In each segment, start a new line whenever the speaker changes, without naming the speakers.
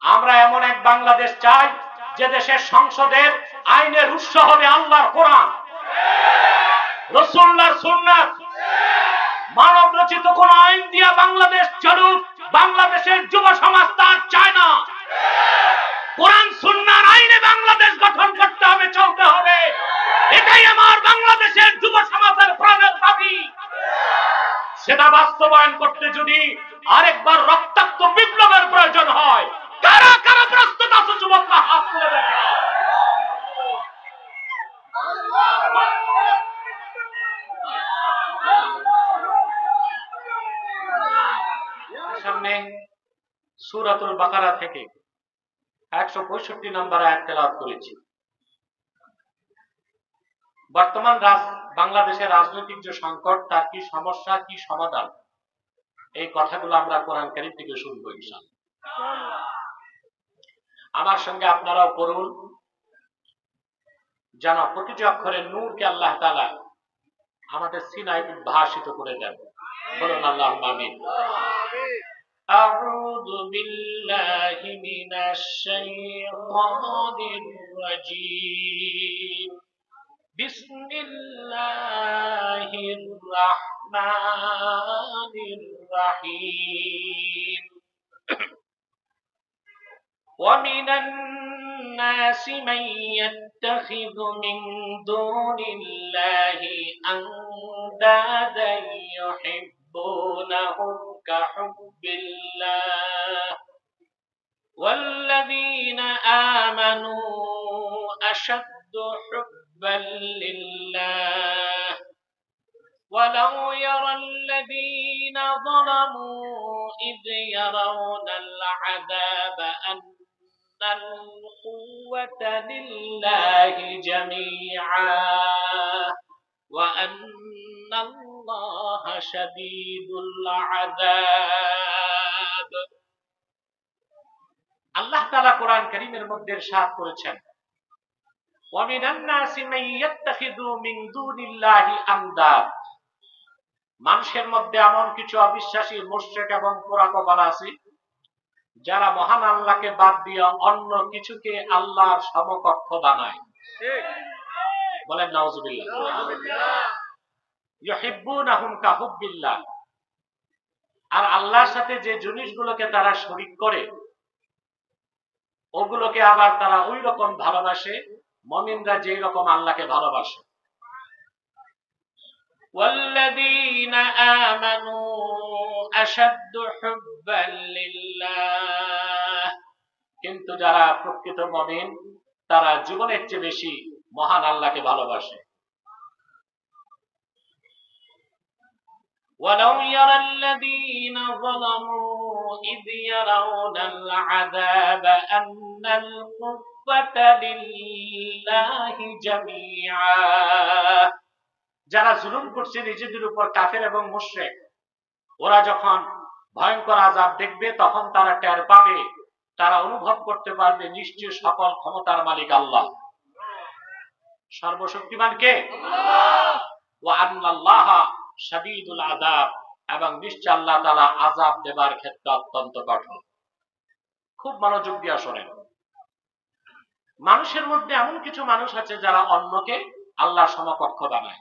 আমরা এমন এক বাংলাদেশ চাই যে দেশের সংসদের আইনের উৎস হবে আল্লাহর কোরআন, রাসূলুল্লাহর সুন্নাত। মানব রচিত কোন আইন দিয়া বাংলাদেশ চলুক, বাংলাদেশের যুব সমাজ তার চায় না। কোরআন সুন্নাহর আইনে বাংলাদেশ গঠন করতে হবে, চলতে হবে। এটাই আমার বাংলাদেশের যুব সমাজের প্রাণের দাবি। সেটা বাস্তবায়ন করতে যদি আরেকবার রক্তাক্ত বিপ্লবের প্রয়োজন হয়, কারা কারা প্রস্তুত আছে যুবকরা হাত তুলে দেখা। সামনে সূরাতুল বাকারা থেকে 165 নম্বর আয়াত তেলাওয়াত করেছি। বর্তমান বাংলাদেশের রাজনৈতিক যে সংকট, তার কি সমস্যা, কি সমাধান, এই কথাগুলো আমরা কোরআন কারীম থেকে শুনবো ইনশাআল্লাহ। আমার সঙ্গে আপনারাও পড়ুন, যেন প্রতিটি অক্ষরের নূরকে আল্লাহ তাআলা আমাদের সিনায় উদ্ভাসিত করে দেন। বলুন আল্লাহুম্মা আমিন। أعوذ بالله من الشيطان الرجيم بسم الله الرحمن الرحيم ومن الناس من يتخذ من دون الله أندادا يحبونهم كحب الله والذين آمنوا أشد حبا لله ولو يرى الذين ظلموا إذ يرون العذاب أن القوة لله جميعا وأن الله شديد العذاب। আল্লাহ তাআলা কোরআন কারীমের মধ্যে ইরশাদ করেছেন, وَمِنَ النَّاسِ مَن يَتَّخِذُ مِن دُونِ اللَّهِ أَندَادًا। মানুষের মধ্যে এমন কিছু অবিশ্বাসী মুশরিক এবং পোড়াকপাল আছে যারা মহান আল্লাহকে বাদ দিয়ে অন্য কিছুকে আল্লাহর সমকক্ষ বানায়। বলেন নাউজুবিল্লাহ। ইউহিব্বুনাহুম কাহুব্বিল্লাহ। আর আল্লাহর সাথে যে জিনিসগুলোকে তারা শরীক করে, ওগুলোকে আবার তারা ওই রকম ভালোবাসে মুমিনরা যেই রকম আল্লাহকে ভালোবাসে। والذين آمنوا أشد حبا لله। কিন্তু যারা প্রকৃত মুমিন তারা জীবনের চেয়ে বেশি মহান আল্লাহকে ভালোবাসে। ولو يرى الذين ظلموا إذ يرون العذاب أن القوة لله جميعا। যারা জুলুম করছে নিজেদের উপর, কাফের এবং মুশরিক, ওরা যখন ভয়ঙ্কর আযাব দেখবে তখন তারা টের পাবে, তারা অনুভব করতে পারবে নিশ্চয় সকল ক্ষমতার মালিক আল্লাহ, সর্বশক্তিমান কে? আল্লাহ। ওয়া আন্নাল্লাহা শাদীদুল আযাব। এবং নিশ্চয় আল্লাহ তাআলা আযাব দেবার ক্ষেত্রে অত্যন্ত কঠোর। খুব মনোযোগ দিয়ে শোনেন। মানুষের মধ্যে এমন কিছু মানুষ আছে যারা অন্যকে আল্লাহর সমকক্ষ বানায়।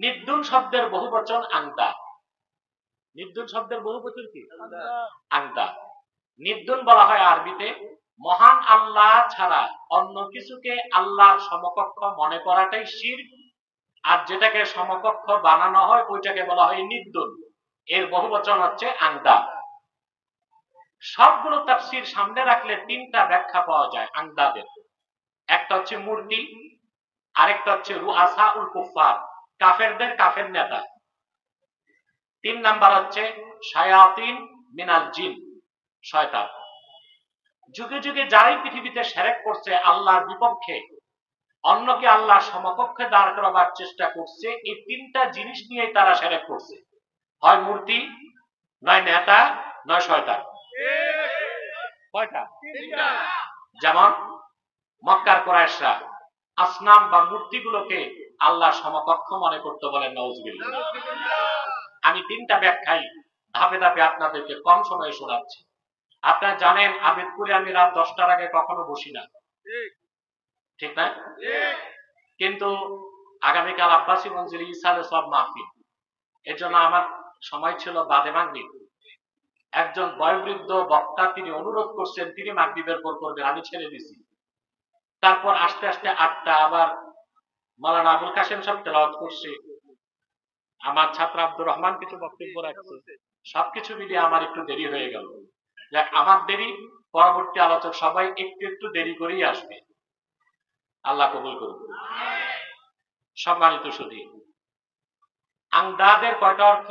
নির্দুন শব্দের বহুবচন আংদা। নির্দুন শব্দের বহুবচন কি? আংদা। নির্দুন বলা হয় আরবিতে মহান আল্লাহ ছাড়া অন্য কিছুকে আল্লাহর সমকক্ষ মনে করাটাই শিরক, আর যেটাকে সমকক্ষ বানানো হয় ওইটাকে বলা হয় নির্দুন। এর বহুবচন হচ্ছে আংদা। সবগুলো তাফসীর সামনে রাখলে তিনটা ব্যাখ্যা পাওয়া যায় আংদাদের। একটা হচ্ছে মূর্তি, আরেকটা হচ্ছে রুআসাউল কুফার, কাফেরদের কাফের নেতা। 3 নাম্বার হচ্ছে শায়াতিন মিনাল জিন, শয়তান। যুগে যুগে যারাই পৃথিবীতে শিরক করছে, আল্লাহর বিপক্ষে অন্যকে আল্লাহর সমকক্ষে দাঁড় করাবার চেষ্টা করছে, এই তিনটা জিনিস নিয়েই তারা শিরক করছে। হয় মূর্তি, নয় নেতা, নয় শয়তান। কয়টা? যেমন মক্কার কুরাইশরা আসনাম বা মূর্তিগুলোকে আল্লাহর সমকক্ষ মনে করতে। বলেন নাউজুবিল্লাহ। আমি তিনটা ব্যাখ্যাই ধাপে ধাপে আপনাদেরকে কম সময়ে শোনাচ্ছি। আপনারা জানেন আবেদপুরে আমি রাত 10টার আগে কখনো বসি না, ঠিক না? কিন্তু আগামীকাল আব্বাসী মঞ্জিলে ইসালে সব মাহফিল, এর জন্য আমার সময় ছিল বাদে মাগরিব। একজন বয়োবৃদ্ধ বক্তা তিনি অনুরোধ করছেন তিনি মাগরিবের পর করবেন, আমি ছেড়ে দিছি। তারপর আস্তে আস্তে 8টা আবার মাওলানা আবুল কাশেম সাহেব তেলাওয়াত করছে, আমার ছাত্র আব্দুর রহমান কিছু বক্তব্য রাখছে, সবকিছু মিলিয়ে আমার একটু দেরি হয়ে গেল। যাক, আমার দেরি, পরবর্তী আলোচক সবাই একটু একটু দেরি করেই আসবে, আল্লাহ কবুল করুন। সম্মানিত সুধী, আন্দাদের কয়টা অর্থ?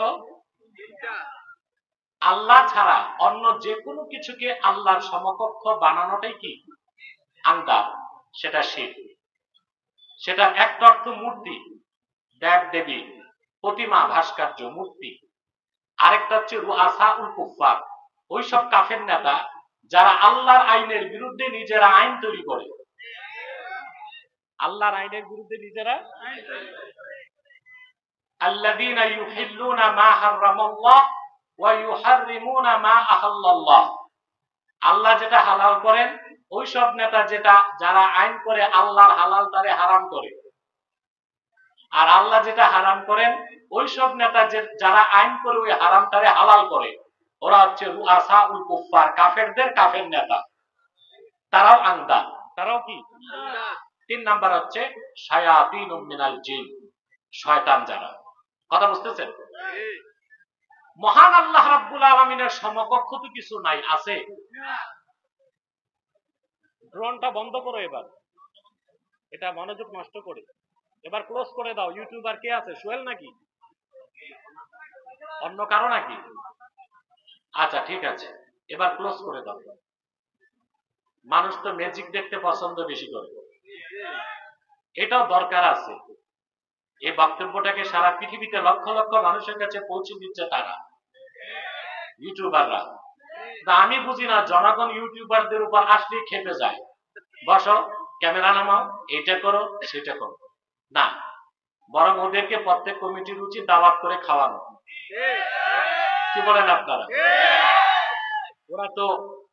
আল্লাহ ছাড়া অন্য যে কোনো কিছুকে আল্লাহর সমকক্ষ বানানোটাই কি আন্দাদ, সেটা শিরক। সেটা একটা অর্থ মূর্তি, দেব দেবী, প্রতিমা, ভাস্কর্য, মূর্তি। আরেকটা হচ্ছে রুআসা উল কুফার, ওইসব কাফের নেতা যারা আল্লাহর আইনের বিরুদ্ধে নিজেরা আইন তৈরি করে। আল্লাহর আইনের বিরুদ্ধে নিজেরা আল্লাযীনা ইউহিল্লুনা মা হারামাল্লাহ ওয়া ইউহাররিমুনা মা আহাল্লাল্লাহ। আল্লাহ যেটা হালাল করেন, ওইসব নেতা যারা আইন করে আল্লাহর হালালটারে হারাম করে, আর আল্লাহ যেটা হারাম করেন ওইসব নেতা যারা আইন করে ওই হারামটারে হালাল করে, ওরা হচ্ছে রুআসা উল কুফার, কাফেরদের কাফের নেতা। তারাও আন্দাদ, তারাও কি? 3 নাম্বার হচ্ছে শায়াতিনুম মিনাল জিন, শয়তান যারা। কথা বুঝতেছেন? মহান আল্লাহ রাব্বুল আলামিনের সমকক্ষ তো কিছু নাই, আছে? ড্রোনটা বন্ধ করো এবার, এটা মনোযোগ নষ্ট করে। এবার ক্লোজ করে দাও। ইউটিউবার কে আছে? সোহেল নাকি অন্য কারো নাকি? আচ্ছা ঠিক আছে, এবার ক্লোজ করে দাও। মানুষ তো ম্যাজিক দেখতে পছন্দ বেশি করে, এটাও দরকার আছে। এই বক্তব্যটাকে সারা পৃথিবীতে লক্ষ লক্ষ মানুষের কাছে পৌঁছে দিচ্ছে তারা, ইউটিউবাররা। আমি বুঝি না, জনগণ ইউটিউবারদের উপর আসলেই খেপে যায়। বসো, ক্যামেরা নামাও, এটা করো সেটা করো না, বরং ওদেরকে প্রত্যেক কমিটির উচিত দাওয়াত করে খাওয়ানো। কি বলেন আপনারা? ওরা তো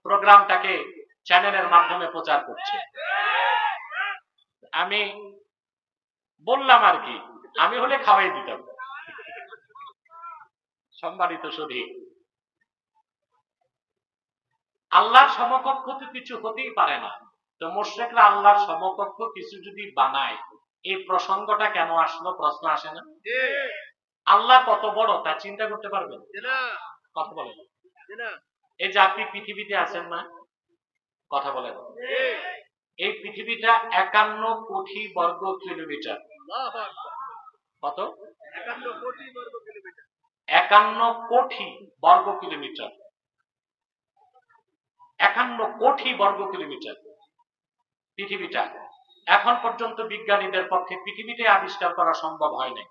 প্রোগ্রামটাকে চ্যানেলের মাধ্যমে প্রচার করছে। আমি বললাম আর কি, আমি হলে খাওয়াই দিতাম। সম্মানিত সুধী, আল্লাহর সমকক্ষ তো কিছু হতেই পারে না। তো মুশরিকরা আল্লাহর সমকক্ষ কিছু যদি বানায়, এই প্রসঙ্গটা কেন আসলো? প্রশ্ন আসে না? আল্লাহ কত বড় তা চিন্তা করতে পারবেন? কথা বলেন। এই যে আপনি পৃথিবীতে আছেন না, কথা বলেন, এই পৃথিবীটা 51 কোটি বর্গ কিলোমিটার। কত? 51 কোটি বর্গ কিলোমিটার। 51 কোটি বর্গ কিলোমিটার পৃথিবীটা। এখন পর্যন্ত বিজ্ঞানীদের পক্ষে পৃথিবীতে আবিষ্কার করা সম্ভব হয় নাই।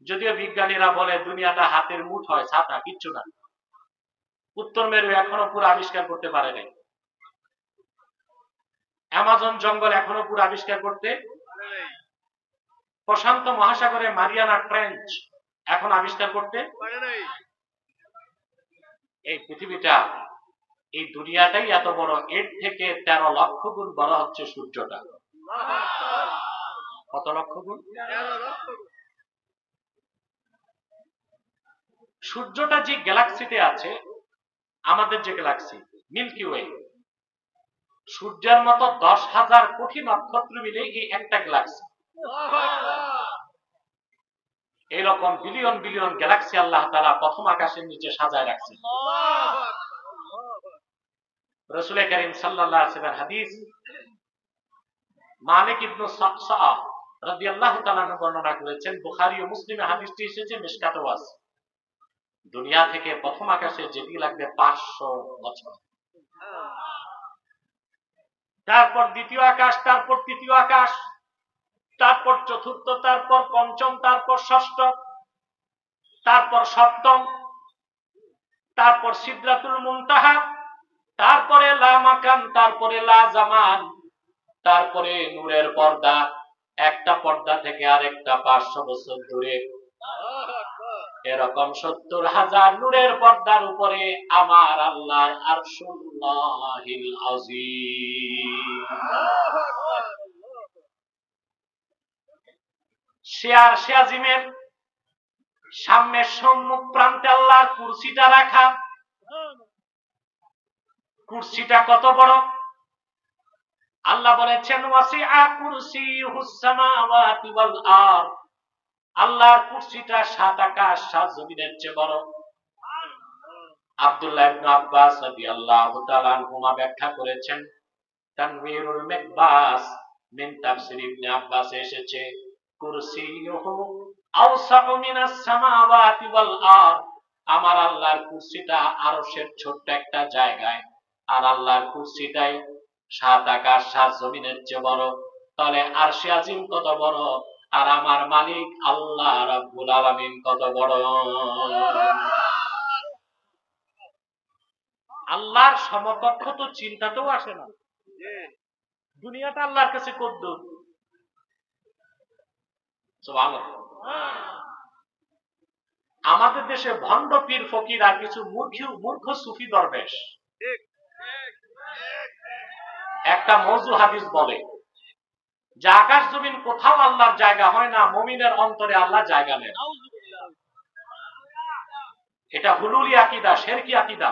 যদিও বিজ্ঞানীরা বলে দুনিয়াটা হাতের মুঠোয়, ছাতা, কিচ্ছু না। উত্তর মেরু এখনো পুরো আবিষ্কার করতে পারে নাই। অ্যামাজন জঙ্গল এখনো পুরো আবিষ্কার করতে, প্রশান্ত মহাসাগরে মারিয়ানা ট্রেঞ্চ এখন আবিষ্কার করতে পারে নাই। এই পৃথিবীটা, এই দুনিয়াটাই এত বড়, এর থেকে 13 লক্ষ গুণ বড় হচ্ছে সূর্যটা। কত লক্ষ গুণ? সূর্যটা যে গ্যালাক্সিতে আছে, আমাদের যে গ্যালাক্সি মিল্কি ওয়ে, সূর্যের মতো 10,000 কোটি নক্ষত্র মিলে এই একটা গ্যালাক্সি। এইরকম বিলিয়ন বিলিয়ন গ্যালাক্সি আল্লাহ তাআলা প্রথম আকাশের নিচে সাজায় রাখছেন। রাসূল কারীম সাল্লাল্লাহু আলাইহি ওয়াসাল্লাম হাদিস, মালিক ইবনে সাকসা রাদিয়াল্লাহু তাআলা বর্ণনা করেছেন, বুখারী ও মুসলিমে হাদিসটি এসেছে, মিশকাতেও আছে। দুনিয়া থেকে প্রথম আকাশে যেতে লাগবে 500 বছর, তারপর দ্বিতীয় আকাশ, তারপর তৃতীয় আকাশ, তারপর চতুর্থ, তারপর পঞ্চম, তারপর ষষ্ঠ, তারপর সপ্তম, তারপর সিদরাতুল মুনতাহা, তারপরে লা মাকান, তারপরে লা জামান, তারপরে নূরের পর্দা, একটা পর্দা থেকে আরেকটা 500 বছর দূরে। এরকম ৭০,০০০ নূরের পর্দার উপরে আমার আল্লাহর আরশুল্লাহিল আযীম। সে আরশে আজিমের সামনে সম্মুখ প্রান্তে আল্লাহর কুরসিটা রাখা। কুরসিটা কত বড়? আল্লাহ বলেছেন ওয়াসিআ কুরসিয়ুহুস সামাওয়াতি ওয়াল আরদ। আল্লাহর কুরসিটা ৭ আকাশ ৭ জমিনের চেয়ে বড়। আব্দুল্লাহ ইবনে আব্বাস রাদিয়াল্লাহু তাআলা আনহুমা ব্যাখ্যা করেছেন, তানবীরুল মিকবাস মিন তাফসীর ইবনে আব্বাস এসেছে কুরসিয়ুহু আওসাউ মিনাস সামাওয়াতি ওয়াল আরদ। আমার আল্লাহর কুরসিটা আরশের ছোট্ট একটা জায়গায়, আর আল্লাহর কুরসিটাই ৭ আকাশ ৭ জমিনের চেয়ে বড়। তাহলে আরশে আজিম কত বড়, আর আমার মালিক আল্লাহ রাব্বুল আলামিন কত বড়। আল্লাহর সমকক্ষ তো চিন্তাতেও আসে না। দুনিয়াটা আল্লাহর কাছে কদ্দুর। সুবহানাল্লাহ। আমাদের দেশে ভণ্ড পীর ফকির আর কিছু মূর্খ সুফি দরবেশ একটা মওযু হাদিস বলে যে আকাশ জমিন কোথাও আল্লাহর জায়গা হয় না, মুমিনের অন্তরে আল্লাহ জায়গা নেন। এটা হুলুলি আকীদা, শিরকি আকীদা।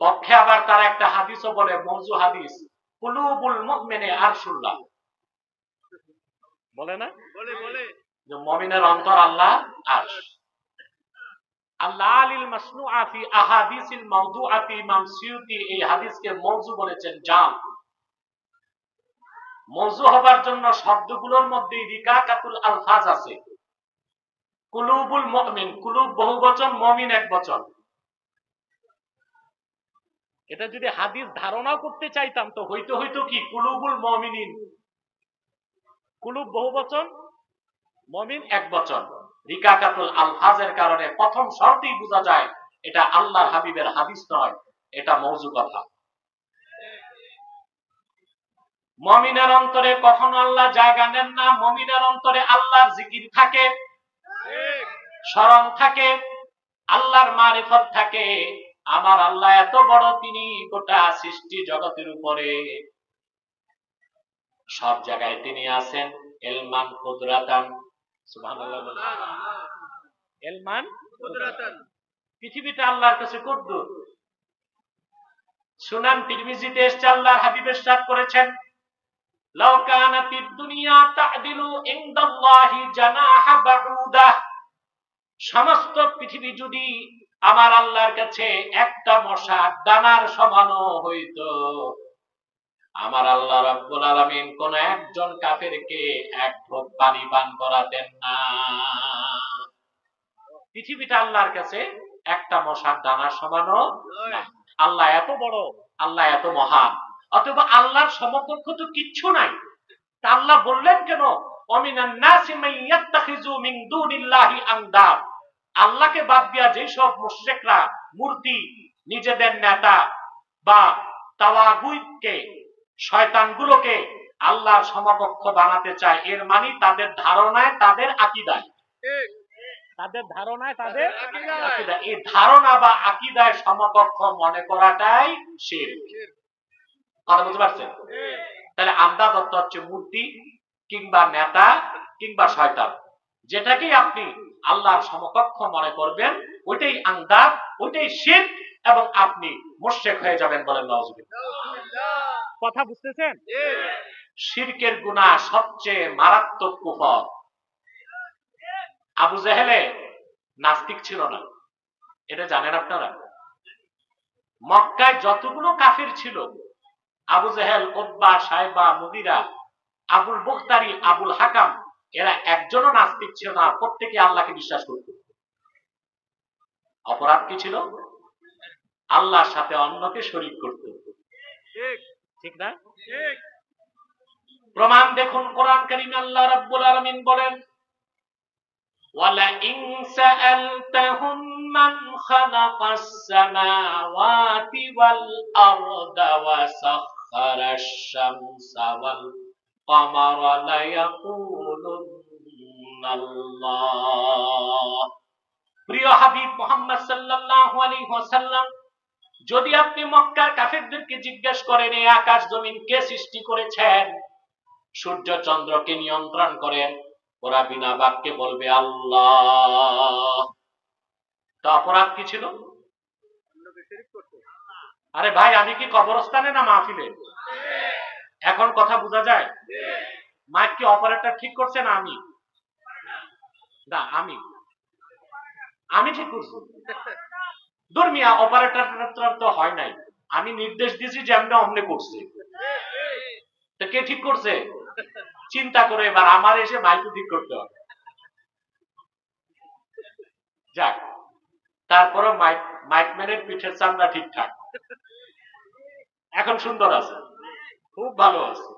পক্ষে আবার তারা একটা হাদিসও বলে, মওযু হাদিস, কুলুবুল মুমিনি আরশুল্লাহ। বলে না? বলে যে মুমিনের অন্তর আল্লাহ আরশ। আল্লাহ আলিল মাসনুআ ফি আহাদিসিল মাওদুআতি, ইমাম সিয়ুতি এই হাদিসকে মওযু বলেছেন, জাল। মওযু হবার জন্য শব্দগুলোর মধ্যে রিকাকাতুল আলফাজ আছে। কুলুবুল মুমিন, কুলুব বহুবচন, মুমিন একবচন। এটা যদি হাদিস ধারণা করতে চাইতাম তো হইতো কি কুলুবুল মুমিনিন, কুলুব বহুবচন, মুমিন একবচন। রিকাকাতুল আলফাজের কারণে প্রথম শর্তেই বোঝা যায় এটা আল্লাহর হাবিবের হাদিস নয়, এটা মওযু কথা। মুমিনের অন্তরে কখনো আল্লাহ জায়গা নেন না। মুমিনের অন্তরে আল্লাহর জিকির থাকে, স্মরণ থাকে, আল্লাহর মারিফত থাকে। আমার আল্লাহ এত বড়, তিনি গোটা সৃষ্টি জগতের উপরে সব জায়গায় তিনি আছেন। ইলমান কুদরাতান, সুবহানাল্লাহ। ইলমান কুদরাতান, পৃথিবীটা আল্লাহর কাছে কদ্দুর। সুনান তিরমিজিতে এসেছে, আল্লাহর হাবিব ইরশাদ করেছেন, লাউ কানাতিদ দুনিয়া তা'দিলু ইনদাল্লাহি জানাহা বাউদা। সমস্ত পৃথিবী যদি আমার আল্লাহর কাছে একটা মশার দানার সমানও হইতো, আমার আল্লাহ রাব্বুল আলামিন কোন একজন কাফেরকে এক ঢোক পানি পান করাতেন না। পৃথিবীটা আল্লাহর কাছে একটা মশার দানার সমানও না। আল্লাহ এত বড়, আল্লাহ এত মহান, অথবা আল্লাহর সমকক্ষ তো কিচ্ছু নাই। তা আল্লাহ বললেন কেন ওয়ামিনান নাসি মান ইয়াত্তাখিযু মিন দুনিল্লাহি আনদাদ। আল্লাহকে বাদ দিয়া যেসব মুশরিকরা মূর্তি, নিজেদের নেতা বা তাওয়াগুতকে, শয়তানগুলোকে আল্লাহর সমকক্ষ বানাতে চায়, এর মানে তাদের ধারণায়, তাদের আকীদায়, তাদের ধারণায়, তাদের আকীদা, এই ধারণা বা আকীদায় সমকক্ষ মনে করাটাই শিরক। কথা বুঝতে পারছেন? তাহলে আন্দাজ অর্থ হচ্ছে মূর্তি কিংবা নেতা কিংবা শয়তান, যেটাকেই আপনি আল্লাহর সমকক্ষ মনে করবেন ওইটাই আন্দাজ, ওইটাই শিরক, এবং আপনি মুশরিক হয়ে যাবেন। বলেন নাউযুবিল্লাহ। কথা বুঝতেছেন? শিরকের গুনাহ সবচেয়ে মারাত্মক কুফর। আবু জেহেলে নাস্তিক ছিল না, এটা জানেন আপনারা? মক্কায় যতগুলো কাফির ছিল, আবু জেহেল, উতবা, সাইবা, মুগীরা, আবুল বুখতারি, আবুল হাকাম, এরা একজনও নাস্তিক ছিল না। প্রত্যেকে আল্লাহকে বিশ্বাস করত। অপরাধ কি ছিল? আল্লাহর সাথে অন্যকে শরীক করত। ঠিক না? প্রমাণ দেখুন কোরআন কারীমে আল্লাহ রাব্বুল আলামিন বলেন, ওয়ালা ইন সাআলতাহুম মান খালাকাস সামাওয়াতি ওয়াল আরদা ওয়া সাখখারাশ শামসা ওয়াল কমারা লা ইয়াকুলুন্না ইল্লাল্লাহ। প্রিয় হাবিব মুহাম্মদ সাল্লাল্লাহু আলাইহি ওয়াসাল্লাম, যদি আপনি মক্কার কাফেরদেরকে জিজ্ঞেস করেন এই আকাশ জমিন কে সৃষ্টি করেছেন, সূর্য চন্দ্রকে নিয়ন্ত্রণ করেন, ওরা বিনা বাক্যে বলবে আল্লাহ। তো অপরাধ কি ছিল? আরে ভাই, আমি কি কবরস্থানে না মাহফিলে? এখন কথা বোঝা যায়? মাইক কি অপারেটর ঠিক করছে না আমি? না, আমি ঠিক করছি। ধর্মিয়া অপারেটর তো হয় নাই, আমি নির্দেশ দিয়েছি যে আমরা অমনে করছি। তো কে ঠিক করছে? চিন্তা করে এবার আমার এসে মাইকও ঠিক করতে হবে। যাক, তারপরে মাইকম্যানের পিঠের চামড়া ঠিকঠাক, এখন সুন্দর আছে, খুব ভালো আছে।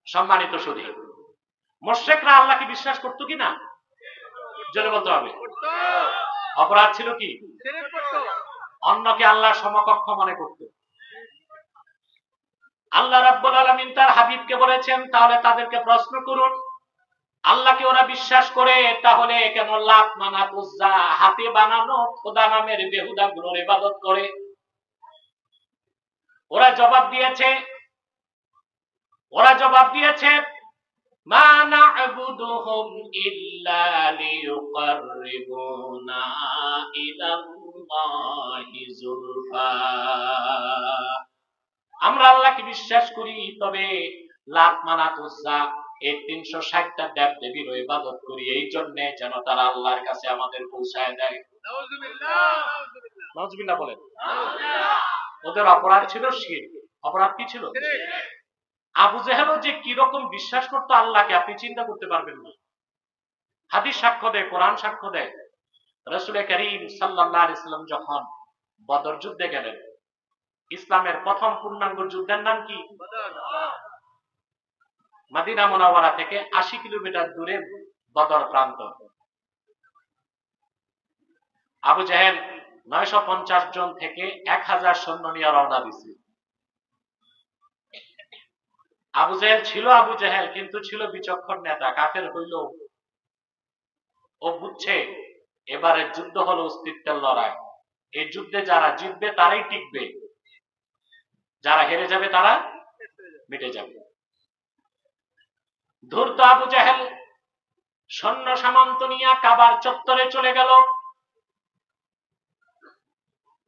সম্মানিত সুধী, মুশরিকরা আল্লাহকে বিশ্বাস করতো কিনা? জোরে বলতে হবে। অপরাধ ছিল কি? অন্যকে আল্লাহর সমকক্ষ মনে করত। আল্লাহ রাব্বুল আলামিন তার হাবিবকে বলেছেন, তাহলে তাদেরকে প্রশ্ন করুন, আল্লাহকে ওরা বিশ্বাস করে, তাহলে কেন লাত, মানাত, উজ্জা, হাতে বানানো খোদা নামের বেহুদা গুলোর ইবাদত করে? ওরা জবাব দিয়েছে মা না'বুদুহুম ইল্লা লিয়ুকাররিবুনা ইলাল্লাহি যুলফা। আমরা আল্লাহকে বিশ্বাস করি, তবে লাত, মানাত, উজ্জা এই 360টা দেব দেবীর ইবাদত করি এই জন্য যেন তারা আল্লাহর কাছে আমাদের পৌঁছায় দেয়। নাউজুবিল্লাহ বলেন। ওদের অপরাধ ছিল শিরক। অপরাধ কি ছিল? আবু জেহেলও যে কিরকম বিশ্বাস করতো আল্লাহকে, আপনি চিন্তা করতে পারবেন না। হাদিস সাক্ষ্য দেয়, কোরআন সাক্ষ্য দেয়, রাসূল করিম সাল্লাল্লাহু আলাইহি ওয়াসাল্লাম যখন বদর যুদ্ধে গেলেন, ইসলামের প্রথম পূর্ণাঙ্গ যুদ্ধের নাম কি? মদিনা মুনাওয়ারা থেকে 80 কিলোমিটার দূরে বদর প্রান্ত। আবু জেহেল 950 জন থেকে 1000 সৈন্য নিয়ে রওনা দিছে। আবু জেহেল ছিল আবু জেহেল, কিন্তু ছিল বিচক্ষণ নেতা, কাফের হইল। ও বুঝছে এবারের যুদ্ধ হলো অস্তিত্বের লড়াই, এই যুদ্ধে যারা জিতবে তারাই টিকবে, যারা হেরে যাবে তারা মিটে যাবে। ধূর্ত আবু জেহেল সৈন্য সামন্ত নিয়ে কাবার চত্বরে চলে গেল।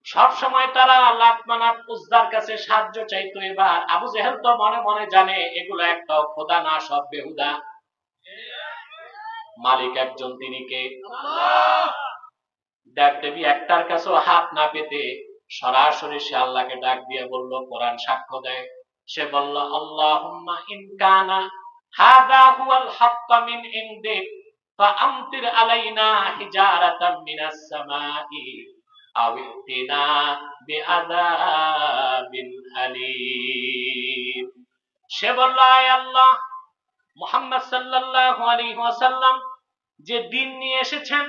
সব সময় তারা লাত, মানাত, উজ্জার কাছে সাহায্য চাইতো। এবার আবু জেহেল তো মনে মনে জানে এগুলো একটা খোদা না, সব বেহুদা। মালিক একজন, তিনি কে? দেব দেবী একটার কাছেও হাত না পেতে সরাসরি সে আল্লাহকে ডাক দিয়ে বলল, কোরআন সাক্ষ্য দেয়, সে বলল আল্লাহুম্মা ইন কানা হাযা হুয়াল হাক্কা মিন ইনদিক ফাআমতির আলাইনা হিজারাতাম মিনাস সামাই আও ইতিনা বিআযাবিন আলীম। সে বলল, আয় আল্লাহ, মুহাম্মদ সাল্লাল্লাহু আলাইহি ওয়াসাল্লাম যে দিন নিয়ে এসেছেন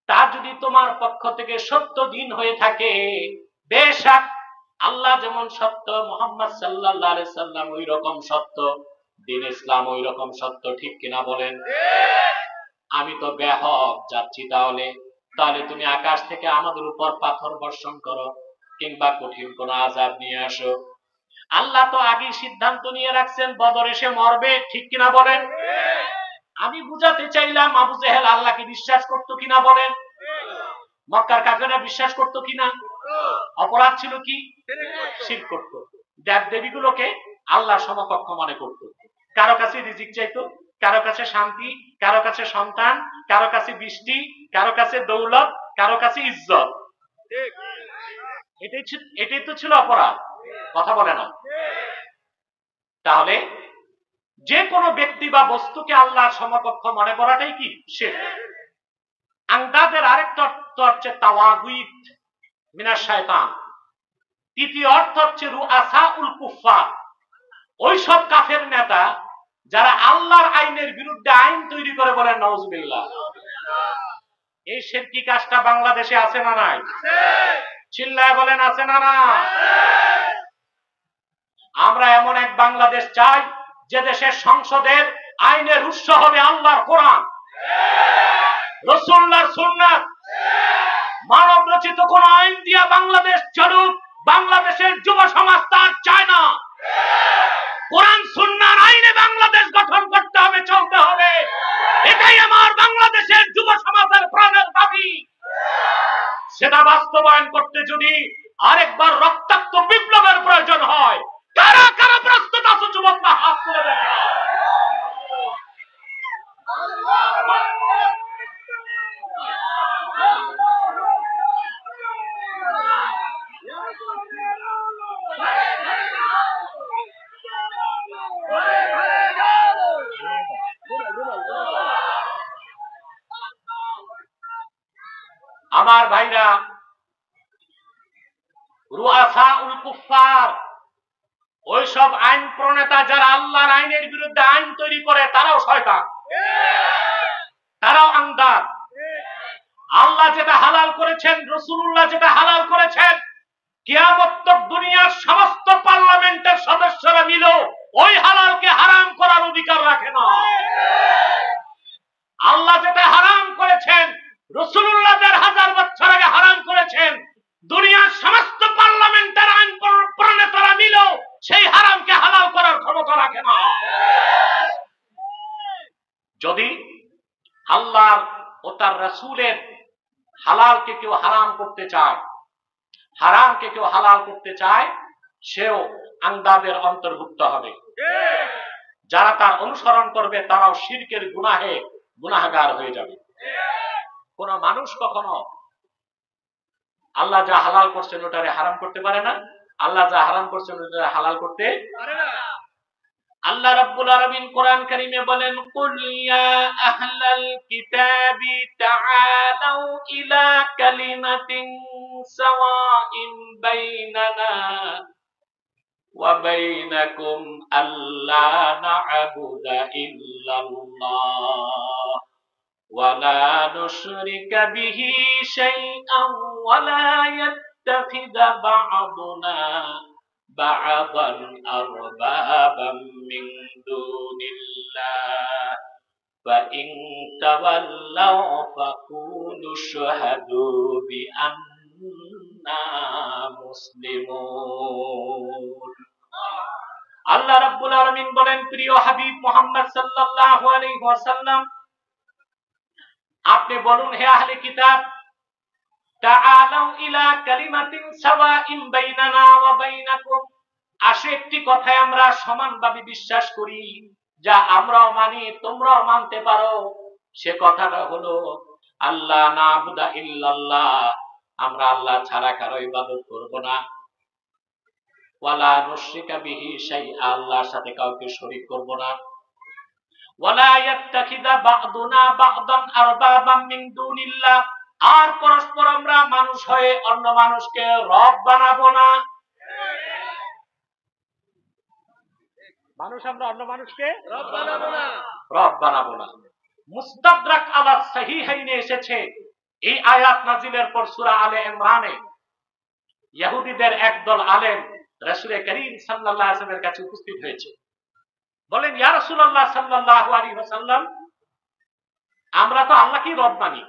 তা যদি তোমার পক্ষ থেকে সত্য দিন হয়ে থাকে, বেশক আল্লাহ যেমন সত্য, মুহাম্মদ সাল্লাল্লাহু আলাইহি সাল্লাম ওই রকম সত্য, দিন ইসলাম ওই রকম সত্য, ঠিক কিনা বলেন? আমি তো বেহক যাচ্ছি, তাহলে তুমি আকাশ থেকে আমাদের উপর পাথর বর্ষণ করো কিংবা কঠিন কোন আযাব নিয়ে আসো। আল্লাহ তো আগেই সিদ্ধান্ত নিয়ে রাখছেন বদর এসে মরবে, ঠিক কিনা বলেন? আমি বুঝাতে চাইলাম আবু জেহেল আল্লাহকে বিশ্বাস করতো কিনা বলেন? মক্কার কাফেররা বিশ্বাস করতো কিনা? অপরাধ ছিল কি? শিরক করতো। দেব দেবীগুলোকে আল্লাহর সমকক্ষ মনে করতো। কারো কাছে রিজিক চাইতো, কারো কাছে শান্তি, কারো কাছে সন্তান, কারো কাছে বৃষ্টি, কারো কাছে দৌলত, কারো কাছে ইজ্জত। এটাই তো ছিল অপরাধ। কথা বলে না? তাহলে যে কোনো ব্যক্তি বা বস্তুকে আল্লাহর সমকক্ষ মনে করাটাই কি? শিরক। আন্দাজের আরেকটা অর্থ হচ্ছে তাওয়াগুত মিনাশ শয়তান। তৃতীয় অর্থ হচ্ছে রুআসাউল কুফফার, ওই সব কাফের নেতা যারা আল্লাহর আইনের বিরুদ্ধে আইন তৈরি করে, বলেন নাউজুবিল্লাহ। এই শিরকি কাজটা বাংলাদেশে আছে না নাই? চিল্লায় বলেন আছে না না? আমরা এমন এক বাংলাদেশ চাই যে দেশের সংসদের আইনের উৎস হবে আল্লাহর কোরআন, রাসূলুল্লাহর সুন্নাত। মানব রচিত কোন আইন দিয়া বাংলাদেশ চলুক, বাংলাদেশের যুব সমাজ তার চায় না। কোরআন সুন্নাহর আইনে বাংলাদেশ গঠন করতে হবে, চলতে হবে। এটাই আমার বাংলাদেশের যুব সমাজের প্রাণের দাবি। সেটা বাস্তবায়ন করতে যদি আরেকবার রক্তাক্ত বিপ্লবের প্রয়োজন হয়, কারা কারা প্রস্তুত আছে যুবকরা হাত তুলে দেখা। আমার ভাইরা, রুআসাউল কুফফার, ওইসব আইন প্রণেতা যারা আল্লাহর আইনের বিরুদ্ধে আইন তৈরি করে, তারাও শয়তান, তারাও আন্দাজ। আল্লাহ যেটা হালাল করেছেন, রাসূলুল্লাহ যেটা হালাল করেছেন, কিয়ামত তক দুনিয়ার সমস্ত পার্লামেন্টের সদস্যরা মিলে ওই হালালকে হারাম করার অধিকার রাখে না। আল্লাহ যেটা হারাম করেছেন, রাসূলুল্লাহ ১,৫০০ বছর আগে হারাম করেছেন, দুনিয়ার সমস্ত পার্লামেন্টের আইন প্রণেতারা মিলে সেই হারামকে হালাল করার ক্ষমতা রাখে না। যদি আল্লাহ ও তার রাসূলের হালালকে কেউ হারাম করতে চায়, হারামকে কেউ হালাল করতে চায়, সেও আন্দাদের অন্তর্ভুক্ত হবে। যারা তার অনুসরণ করবে তারাও শিরকের গুনাহে গুনাহগার হয়ে যাবে। কোন মানুষ কখনো আল্লাহ যা হালাল করছেন ওটারে হারাম করতে পারে না, আল্লাহ যা হারাম করছেন ওটারে হালাল করতে পারে না। আল্লাহ রাব্বুল আলামিন কোরআন কারীমে বলেন, কুল ইয়া আহলাল কিতাবি তাআলাউ ইলা কালিমাতিন সাওয়াইন বাইনানা ওয়া বাইনাকুম আল্লা না'বুদা ইল্লাল্লাহ ওয়া লা নুশরিকা বিহি শাইআন ওয়া লা ইয়াত্তাখিযা বা'দুনা بعضا أربابا من دون الله فإن تولوا فقولوا اشهدوا بأننا مسلمون। আল্লাহ রাব্বুল আলামিন বলেন, প্রিয় হাবিব মুহাম্মদ সাল্লাল্লাহু আলাইহি ওয়াসাল্লাম, আপনি বলুন, হে আহলে কিতাব, তাআলাউ ইলা কালিমাতিন সাওয়াইন বাইনানা ওয়া বাইনাকুম, আসে একটি কথায় আমরা সমানভাবে বিশ্বাস করি, যা আমরাও মানি তোমরাও মানতে পারো। সে কথাটা হলো আল্লাহ না'বুদা ইল্লাল্লাহ, আমরা আল্লাহ ছাড়া কারো ইবাদত করব না। ওয়ালা নুশরিকা বিহি শাইআ, আল্লাহর সাথে কাউকে শরীক করব না। ওয়ালা ইয়াত্তাখিযা বা'দুনা বা'দান আরবাবাম মিন দুনিল্লাহ, আর পরস্পর আমরা মানুষ হয়ে অন্য মানুষকে রব বানাবো না। মানুষ আমরা অন্য মানুষকে রব বানাবো না, রব বানাবো না। মুস্তাদরাক আলা সহিহাইনে এসেছে, এই আয়াত নাজিলের পর সূরা আলে ইমরানে ইহুদিদের একদল আলেম রাসূল করিম সাল্লাল্লাহু আলাইহি ওয়াসাল্লামের কাছে উপস্থিত হয়েছে। বলেন, ইয়া রাসূলুল্লাহ সাল্লাল্লাহু আলাইহি ওয়াসাল্লাম, আমরা তো আল্লাহকেই রব মানি,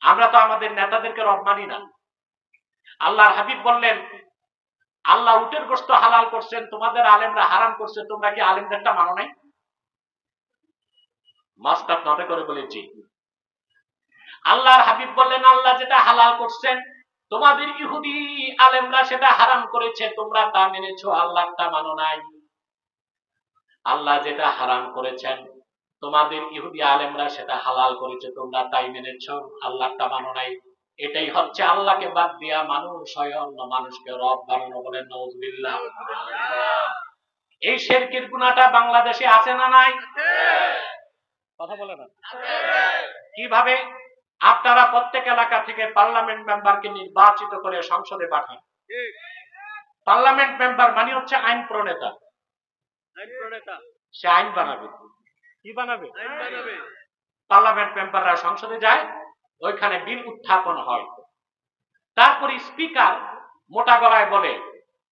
আমরা তো আমাদের নেতাদেরকে রব মানি না। আল্লাহর হাবিব বললেন, আল্লাহ উটের গোশত হালাল করছেন, তোমাদের আলেমরা হারাম করছে, তোমরা কি আলেমদেরটা মানো নাই? মাস্টার নটে করে বলে, জি। আল্লাহর হাবিব বললেন, আল্লাহ যেটা হালাল করছেন, তোমাদের ইহুদি আলেমরা সেটা হারাম করেছে, তোমরা তা মেনেছো, আল্লাহটা মানো নাই। আল্লাহ যেটা হারাম করেছেন, তোমাদের ইহুদি আলেমরা সেটা হালাল করেছে, তোমরা তাই মেনেছো, আল্লাহটা মানো নাই। এটাই হচ্ছে আল্লাহকে বাদ দিয়া মানুষ হয় অন্য মানুষকে রব বানানো। বলেন নাউযুবিল্লাহ। এই শিরকের গুনাহটা বাংলাদেশে আছে না নাই? কথা বলে না। কিভাবে? আপনারা প্রত্যেক এলাকা থেকে পার্লামেন্ট মেম্বারকে নির্বাচিত করে সংসদে পাঠান। পার্লামেন্ট মেম্বার মানে হচ্ছে আইন প্রণেতা। সে আইন বানাবে। কি বানাবে? আইন বানাবে। পার্লামেন্ট মেম্বাররা সংসদে যায়, ওইখানে বিল উত্থাপন হয়। তারপরে স্পিকার মোটা গলায় বলে,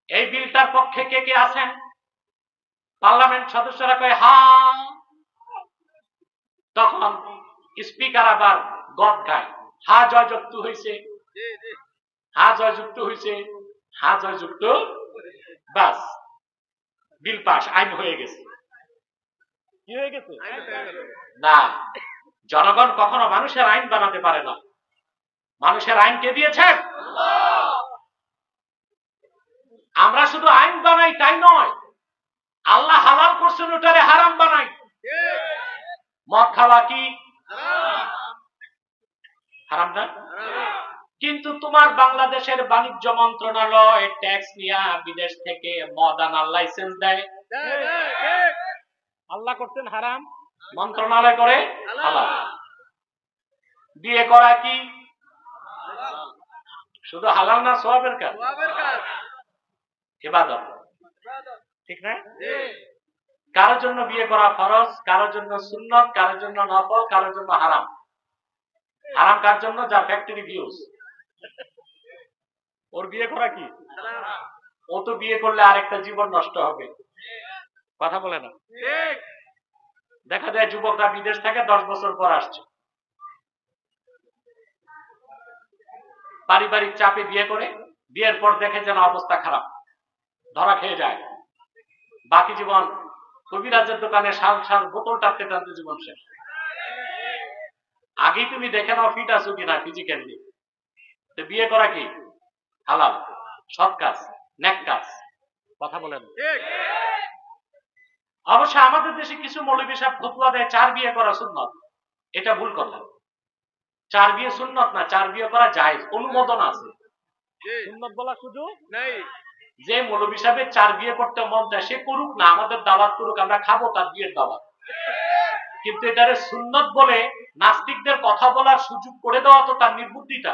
এই বিলটার পক্ষে কে কে আছেন? পার্লামেন্ট সদস্যরা কয় হা, তখন স্পিকার আবার গদ গায়, হা জয়যুক্ত হয়েছে, হা জয়যুক্ত হয়েছে, হা জয়যুক্ত, বাস বিল পাস, আইন হয়ে গেছে। কি হয়ে গেছে? না, জনগণ কখনো মানুষের আইন বানাতে পারে না। মানুষের আইন কে দিয়েছেন? আমরা শুধু আইন বানাই তাই নয়, আল্লাহ হালাল করছেন ওটারে হারাম বানাই। মদ খাওয়া কি হারাম না? কিন্তু তোমার বাংলাদেশের বাণিজ্য মন্ত্রণালয় ট্যাক্স নিয়ে বিদেশ থেকে মদ আনার লাইসেন্স দেয়। আল্লাহ করতেন হারাম, মন্ত্রণালয় করে হালাল। বিয়ে করা কি শুধু হালাল না, সওয়াবের কাজ, ইবাদত, ঠিক না? কারোর জন্য বিয়ে করা ফরজ, কারোর জন্য সুন্নত, কারোর জন্য নফল, কারোর জন্য হারাম। হারাম কার জন্য? যার ফ্যাক্টরি ভিউজ। ওর বিয়ে করা কি? ও তো বিয়ে করলে আরেকটা জীবন নষ্ট হবে। কথা বলে না? দেখা যায় যুবকরা বিদেশ থেকে 10 বছর পর আসছে, পারিবারিক চাপে বিয়ে করে, বিয়ের পর দেখে যেন অবস্থা খারাপ, ধরা খেয়ে যায়, বাকি জীবন কবিরাজের দোকানে শাল শাল বোতল টানতে টানতে জীবন শেষ। আগেই তুমি দেখে নাও ফিট আছো কিনা ফিজিক্যালি। তো বিয়ে করা কি হালাল, সৎ কাজ, নেক কাজ। কথা বলেন? অবশ্য আমাদের দেশে কিছু মৌলবী সাহেব ফতোয়া দেয় 4 বিয়ে করা সুন্নত। এটা ভুল কথা। 4 বিয়ে সুন্নত না, 4 বিয়ে করা জায়েজ, অনুমোদন আছে। সুন্নত বলা সুযোগ নাই। যে মৌলবী সাহেবের 4 বিয়ে করতে মন চায় সে করুক না, আমাদের দাওয়াত করুক, আমরা খাবো তার বিয়ের দাওয়াত। কিন্তু এটারে সুন্নত বলে নাস্তিকদের কথা বলার সুযোগ করে দেওয়া তো তার নির্বুদ্ধিতা।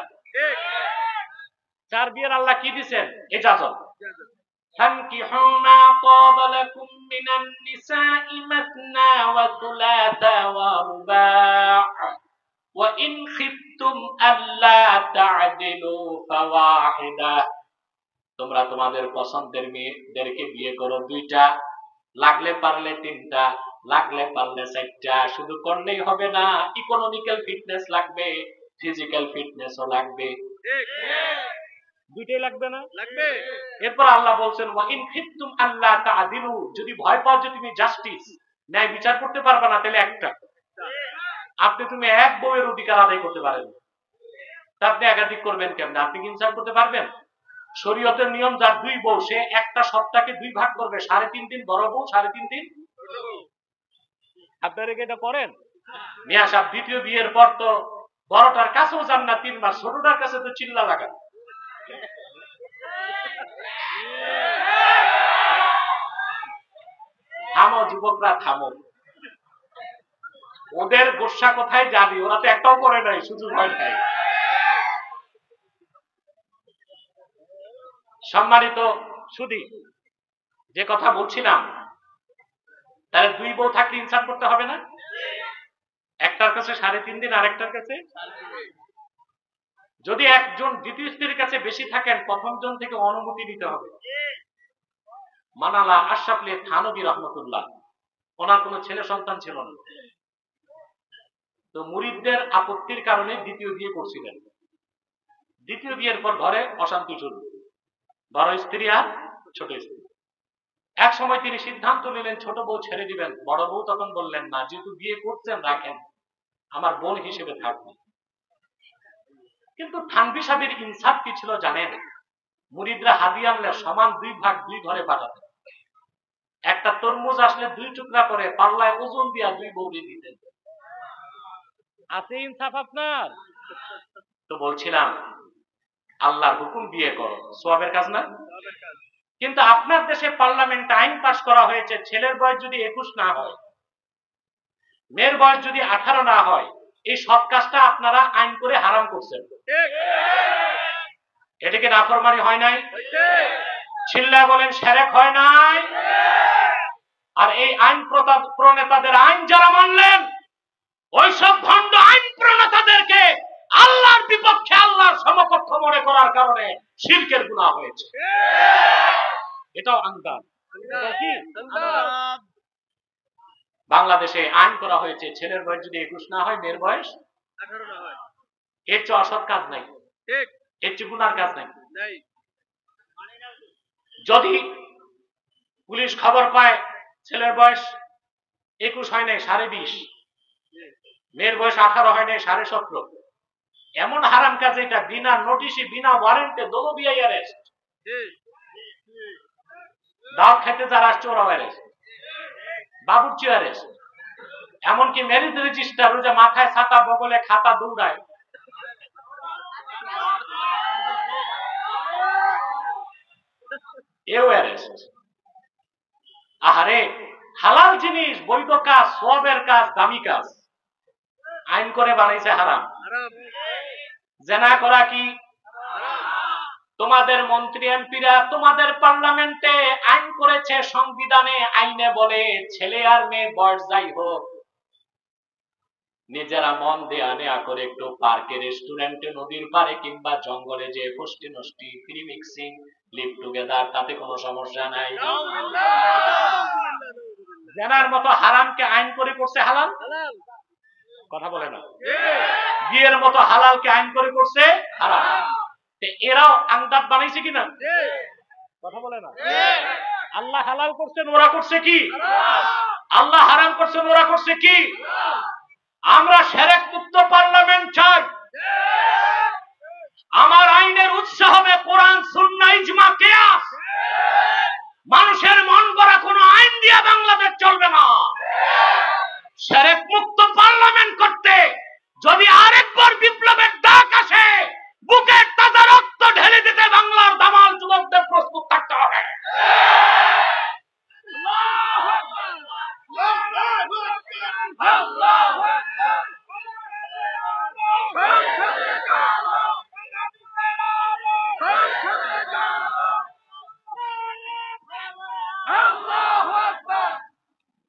4 বিয়ের আল্লাহ কি দিবেন? ইজাজত। فانكحوا ما طاب لكم من النساء مثنى وثلاث ورباع وإن خفتم ألا تعدلوا فواحدة। তোমরা তোমাদের পছন্দের মেয়েদেরকে বিয়ে করো 2টা, লাগলে পারলে 3টা, লাগলে পারলে 4টা। শুধু করলেই হবে না, ইকোনমিক্যাল ফিটনেস লাগবে, ফিজিক্যাল ফিটনেসও লাগবে। ঠিক, 2টাই লাগবে না? লাগবে। এরপর আল্লাহ বলছেন ওয়া ইন খিফতুম আল্লা তা'দিলু, যদি ভয় পাও যে তুমি জাস্টিস, ন্যায় বিচার করতে পারবে না, তাহলে একটা। তুমি এক বউয়ের অধিকার আদায় করতে পারেন, আপনি একাধিক করবেন কেমনে? আপনি কি ইনসাফ করতে পারবেন? শরীয়তের নিয়ম যার 2 বউ সে একটা সপ্তাহকে 2 ভাগ করবে, 3.5 দিন বড় বউ, 3.5 দিন। আপনারা কি এটা করেন? মিয়া সাহেব দ্বিতীয় বিয়ের পর তো বড়টার কাছেও যান না 3 মাস, ছোটটার কাছে তো চিল্লা লাগান। থামো যুবকরা, থামো। ওদের গোসা কোথায় যাবি? ওরা তো একটাও করে নাই, শুধু ভয় খায়। সম্মানিত সুধী, যে কথা বলছিলাম, তাহলে 2 বউ থাকলে ইনসাফ করতে হবে না? একটার কাছে 3.5 দিন, আরেকটার কাছে। যদি একজন দ্বিতীয় স্ত্রীর কাছে বেশি থাকেন, প্রথম জন থেকে অনুমতি নিতে হবে। মানালা আশরাফ থানভী রহমতুল্লাহ, ওনার কোনো ছেলে সন্তান ছিল না, তো মুরিদদের আপত্তির কারণে দ্বিতীয় বিয়ে করছিলেন। দ্বিতীয় বিয়ের পর ঘরে অশান্তি শুরু, বড় স্ত্রী আর ছোট স্ত্রী। এক সময় তিনি সিদ্ধান্ত নিলেন ছোট বউ ছেড়ে দিবেন। বড় বউ তখন বললেন না, যেহেতু বিয়ে করছেন রাখেন, আমার বোন হিসেবে থাকবে। কিন্তু থানভী সাহেবের ইনসাফ কি ছিল জানেন? মুরিদরা হাদিয়া আনলে সমান 2 ভাগ 2 ঘরে পাঠাতেন। একটা তরমুজ আসলে 2 টুকরা করে পাল্লায় ওজন দিয়া 2 বউকে দিতেন। আছে ইনসাফ আপনার? তো বলছিলাম আল্লাহর হুকুম বিয়ে করো, সওয়াবের কাজ না? কিন্তু আপনার দেশে পার্লামেন্টে আইন পাস করা হয়েছে, ছেলের বয়স যদি 21 না হয়, মেয়ের বয়স যদি 18 না হয়, এই সব কাজটা আপনারা আইন করে হারাম করছেন। এটা কি নাফরমানি হয় নাই? চিল্লা বলেন শিরক হয় নাই? আর এই আইন প্রণেতাদের আইন যারা মানলেন, ওই সব ভণ্ড আইন প্রণেতাদেরকে আল্লাহর বিপক্ষে আল্লাহর সমকক্ষ মনে করার কারণে শিরকের গুনাহ হয়েছে। এটাও আঙ্গার। বাংলাদেশে আইন করা হয়েছে ছেলের বয়স যদি 21 না হয়, মেয়ের বয়স
18 না হয়।
এর চেয়ে অসৎ কাজ নাই,
ঠিক।
এর চেয়ে গুনার কাজ নাই। যদি পুলিশ খবর পায় ছেলের বয়স 21 হয় নাই, 20.5, মেয়ের বয়স 18 হয় নাই, 17.5, এমন হারাম কাজ এটা, বিনা নোটিশে বিনা ওয়ারেন্টে দলবিয়াই অ্যারেস্ট। দাওয়াত খাইতে যারা আসছে ওরাও অ্যারেস্ট, বাবুর্চি অ্যারেস্ট, এমনকি ম্যারেজ রেজিস্টার, ওই যে মাথায় ছাতা বগলে খাতা দৌড়ায়, এও অ্যারেস্ট। আহারে, হালাল জিনিস, বৈধ কাজ, সওয়াবের কাজ, দামি কাজ আইন করে বানাইছে হারাম। জেনা করা কি? তোমাদের মন্ত্রী এমপিরা তোমাদের পার্লামেন্টে আইন করেছে, সংবিধানে আইনে বলে ছেলে আর মেয়ে বয়স যাই হোক, নিজেরা মন দেয়া নেয়া করে একটু পার্কে, রেস্টুরেন্টে, নদীর পারে কিংবা জঙ্গলে যে ফষ্টি নষ্টি, ফ্রি মিক্সিং, লিভ টুগেদার, তাতে কোনো সমস্যা নাই। জেনার মতো হারামকে আইন করে করছে হালাল, কথা বলে না। বিয়ের মতো হালালকে আইন করে করছে হারাম। এরাও আংদাত বানাইছে কিনা, কথা বলে না। আল্লাহ হালাল করছেন, ওরা করছে কি? আল্লাহ হারাম করছেন, ওরা করছে কি? আমরা শিরক মুক্ত পার্লামেন্ট চাই। আমার আইনের উৎস হবে কোরআন, সুন্নাহ, ইজমা, কিয়াস। মানুষের মন গড়া কোনো আইন দিয়ে বাংলাদেশ চলবে না। শিরক মুক্ত পার্লামেন্ট করতে যদি আরেকবার বিপ্লবের ডাক আসে, বুকের তাজা রক্ত ঢেলে দিতে বাংলার দামাল যুবকদের প্রস্তুত থাকতে হবে।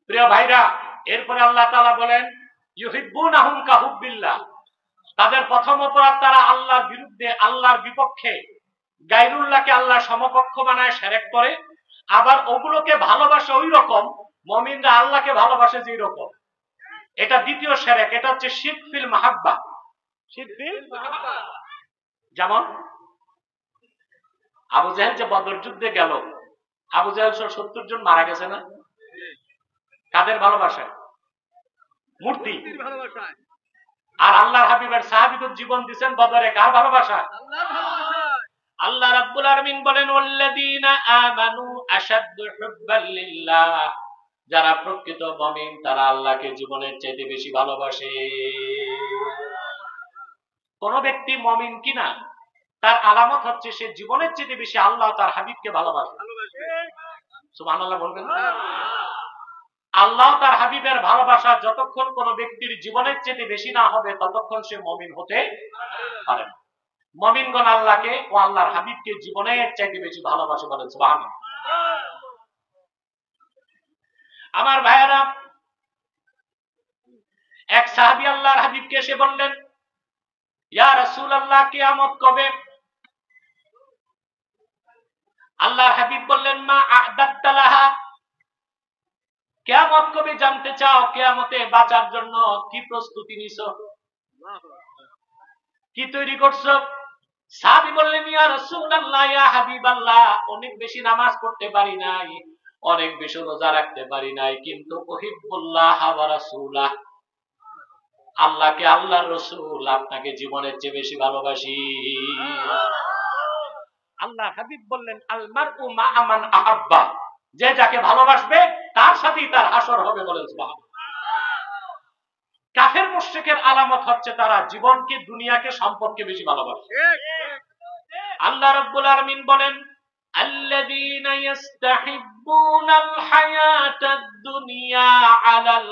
প্রিয় ভাইরা, এরপরে আল্লাহ তাআলা বলেন ইউহিব্বুনাহুম কাহুব্বিল্লাহ, তাদের প্রথম অপরাধ তারা আল্লাহর বিরুদ্ধে, আল্লাহর বিপক্ষে গায়রুল্লাহকে আল্লাহ সমকক্ষ বানায় শিরক করে, আবার ওগুলোকে ভালোবাসে ওই রকম মুমিনরা আল্লাহকে ভালোবাসে যেই রকম। এটা দ্বিতীয় শিরক, এটা হচ্ছে শিরক ফিল মাহাব্বা। শিরক ফিল মাহাব্বা, যেমন আবু জাহেল যে বদর যুদ্ধে গেল, আবু জাহেল 70 জন মারা গেছে না? কাদের ভালোবাসায়? মূর্তি ভালোবাসায়। আর আল্লাহর হাবিবের সাহাবীদের জীবন দিবেন বদরে কার ভালোবাসায়? আল্লাহর ভালোবাসায়। আল্লাহ রাব্বুল আলামিন বলেন ওয়াল্লাযীনা আমানু আশাদ্দু হুব্বাল লিল্লাহ, যারা প্রকৃত মুমিন তারা আল্লাহকে জীবনের চাইতে বেশি ভালোবাসে। কোন ব্যক্তি মুমিন কিনা তার আলামত হচ্ছে সে জীবনের চাইতে বেশি আল্লাহ তার হাবিবকে ভালোবাসে। সুবহানাল্লাহ বলবেন না? আল্লাহ তার হাবিবের ভালোবাসা যতক্ষণ কোন ব্যক্তির জীবনের চেয়ে বেশি না হবে ততক্ষণ সে মুমিন হতে পারে না। মুমিনগণ আল্লাহকে ও আল্লাহর হাবিবকে জীবনের চাইতে বেশি ভালোবাসে, বলেন সুবহানাল্লাহ। আমার ভাইয়েরা, এক সাহাবী আল্লাহর হাবিবকে এসে বললেন ইয়া রাসূলুল্লাহ, কিয়ামত কবে? আল্লাহর হাবিব বললেন মা আ'দাত্তা লাহা, কিয়ামত কবে জানতে চাও? কিয়ামতে বাঁচার জন্য কি প্রস্তুতি নিছো, কি তৈরি করছো? সাহাবী বললেন ইয়া রাসূলুল্লাহ, ইয়া হাবিবাল্লাহ, অনেক বেশি নামাজ পড়তে পারি নাই, অনেক বেশি রোজা রাখতে পারি নাই, কিন্তু উহিব্বুল্লাহ ওয়া রাসূলাহ, আল্লাহকে আল্লাহর রাসূল আপনাকে জীবনের চেয়ে বেশি ভালোবাসি। আল্লাহ হাবিব বললেন আল মারউ মা মান আহাব্বা, যে যাকে ভালোবাসবে তার সাথেই তার হাসর হবে, বলেন সুবহানাল্লাহ। কাফের মুশরিকের আলামত হচ্ছে তারা জীবনকে, দুনিয়াকে, সম্পদকে বেশি ভালোবাসে। আল্লাহ রাব্বুল আলামিন বলেন আল্লাযীনা ইস্তাহিব্বুনাল হায়াতাদ দুনিয়া আলাল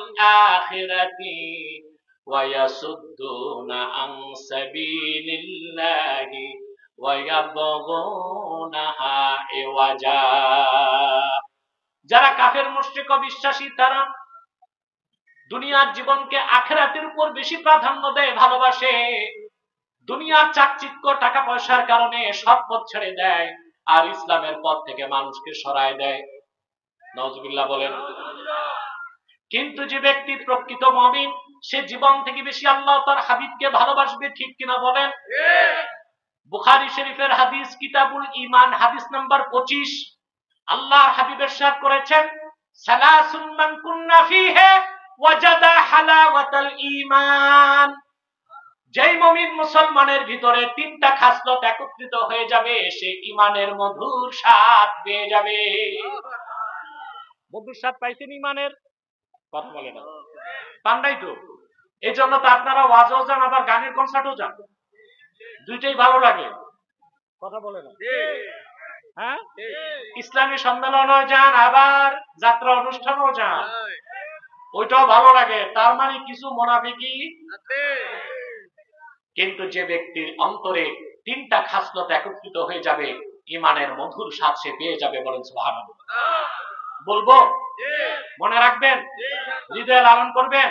আখিরাতি ওয়া ইয়াসুদ্দুনা আন সাবিলিল্লাহি ওয়া ইয়াবগুনাহা ইওয়াজা। যারা কাফের মুশরিক ও বিশ্বাসী তারা দুনিয়ার জীবনকে আখিরাতের উপর বেশি প্রাধান্য দেয়, ভালোবাসে। দুনিয়ার চাকচিক্য, টাকা পয়সার কারণে সৎ পথ ছেড়ে দেয় আর ইসলামের পথ থেকে মানুষকে সরায় দেয়। নাউজুবিল্লাহ বলেন। কিন্তু যে ব্যক্তি প্রকৃত মুমিন, সে জীবন থেকে বেশি আল্লাহ তার হাবিবকে ভালোবাসবে, ঠিক কিনা বলেন? বুখারী শরীফের হাদিস, কিতাবুল ঈমান, হাদিস নাম্বার 25, আল্লাহর হাবিব ইরশাদ করেছেন, সালাসুন মান কুন্না ফীহি ওয়াজাদা হালাওয়াতাল ঈমান। যেই মুমিন মুসলমানের ভিতরে তিনটা খাসলত একত্রিত হয়ে যাবে, সে ঈমানের মধুর স্বাদ পেয়ে যাবে। মধুর স্বাদ পাইছেন ঈমানের? কথা বলে না, পান নাই তো। এই জন্য তো আপনারা ওয়াজও যান, আবার গানের কনসার্টও যান, দুইটাই ভালো লাগে। কথা বলে না? হ্যাঁ, ইসলামী সম্মেলনও যান, আবার যাত্রা অনুষ্ঠানও যান, ওইটাও ভালো লাগে। তার মানে কিছু মুনাফিকি আছে। কিন্তু যে ব্যক্তির অন্তরে তিনটা খাসলত একত্রিত হয়ে যাবে, ঈমানের মধুর স্বাদ সে পেয়ে যাবে। বলেন সুবহানাল্লাহ। বলবো? মনে রাখবেন, হৃদয়ে লালন করবেন,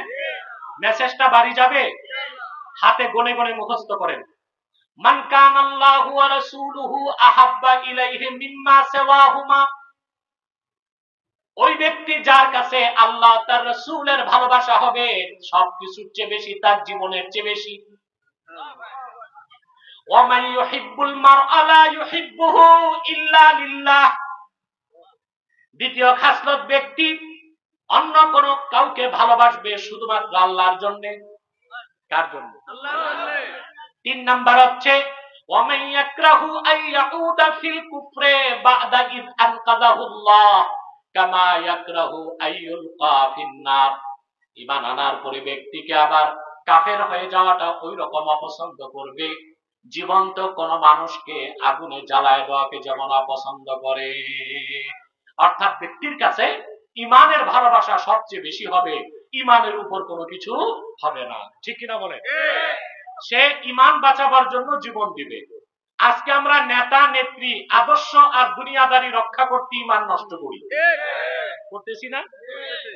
মেসেজটা বাড়ি যাবে। হাতে গনে গনে মুখস্থ করেন। মান কানাল্লাহু ওয়া রাসূলুহু আহাব্বা ইলাইহি মিম্মা সিওয়াহুমা। ওই ব্যক্তি যার কাছে আল্লাহ তার রাসূলের ভালোবাসা হবে সবকিছুর চেয়ে বেশি, তার জীবনের চেয়ে বেশি। ওয়া মান ইউহিব্বুল মারআ লা ইউহিব্বুহু ইল্লা লিল্লাহ। দ্বিতীয় খাসলত, ব্যক্তি অন্য কোন কাউকে ভালোবাসবে শুধুমাত্র আল্লাহর জন্য। কার জন্য? আল্লাহর জন্য। 3 নাম্বার হচ্ছে, ওয়া মান ইয়াকরাহু আইয়াউদা ফিল কুফরে বাদা ইয আনকাযাহুল্লাহ কামা ইয়াকরাহু আইয়ুলকা ফিন নার। ঈমান আনার পরে ব্যক্তিকে আবার কাফের হয়ে যাওয়াটা ওই রকম অপছন্দ করবে, জীবন্ত কোন মানুষকে আগুনে জ্বালায় দেওয়াকে যেমন অপছন্দ করে। অর্থাৎ ব্যক্তির কাছে ঈমানের ভালোবাসা সবচেয়ে বেশি হবে, ঈমানের উপর কোনো কিছু হবে না, ঠিক কিনা বলে? সে ঈমান বাঁচাবার জন্য জীবন দিবে। আজকে আমরা নেতা নেত্রী আদর্শ আর দুনিয়াদারি রক্ষা করতে ঈমান নষ্ট করি, করতেছি না?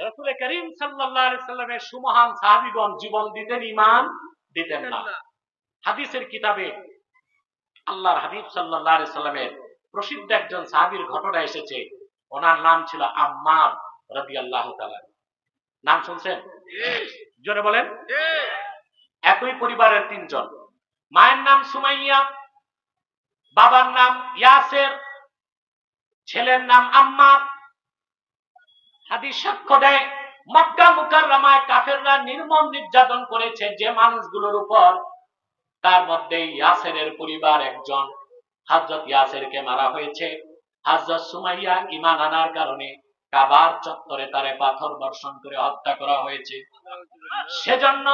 রাসূল করিম সাল্লাল্লাহু আলাইহি সাল্লামের সুমহান সাহাবীগণ জীবন দিতেন, ঈমান দিতেন না। হাদিসের কিতাবে আল্লাহর হাবিব সাল্লাল্লাহু আলাইহি সাল্লামের প্রসিদ্ধ একজন সাহাবীর ঘটনা এসেছে। ওনার নাম ছিল আম্মার রাদিয়াল্লাহু তাআলা। নাম শুনছেন? জোরে বলেন। একই পরিবারের 3 জন। মায়ের নাম সুমাইয়া, বাবার নাম ইয়াসের, ছেলের নাম আম্মার। হাদিস সাক্ষ্য দেয়, মক্কা মুকাররমায় কাফেররা নির্মম নির্যাতন করেছে যে মানুষগুলোর উপর, তার মধ্যে ইয়াসেরের পরিবার একজন। হযরত ইয়াসেরকে মারা হয়েছে। হযরত সুমাইয়া ঈমান আনার কারণে কাবার চত্বরে তারে পাথর বর্ষণ করে হত্যা করা হয়েছে। সেজন্য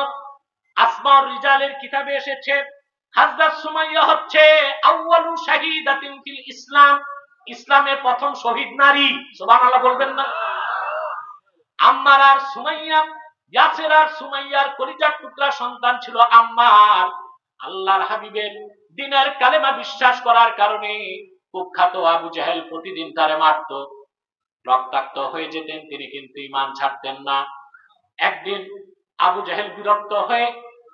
আসমাউর রিজালের কিতাবে এসেছে, হযরত সুমাইয়া হচ্ছে আউয়ালু শাহীদাতিন ফিল ইসলাম, ইসলামের প্রথম শহীদ নারী। সুবহানাল্লাহ বলবেন না? আম্মার আর সুমাইয়া, ইয়াসের আর সুমাইয়ার কলিজার টুকরা সন্তান ছিল আম্মার। আল্লাহর হাবিবের দ্বীনের কালেমা বিশ্বাস করার কারণে কুখ্যাত আবু জেহেল প্রতিদিন তারে মারত, রক্তাক্ত হয়ে যেতেন, তিনি কিন্তু ঈমান ছাড়তেন না। একদিন আবু জেহেল বিরক্ত হয়ে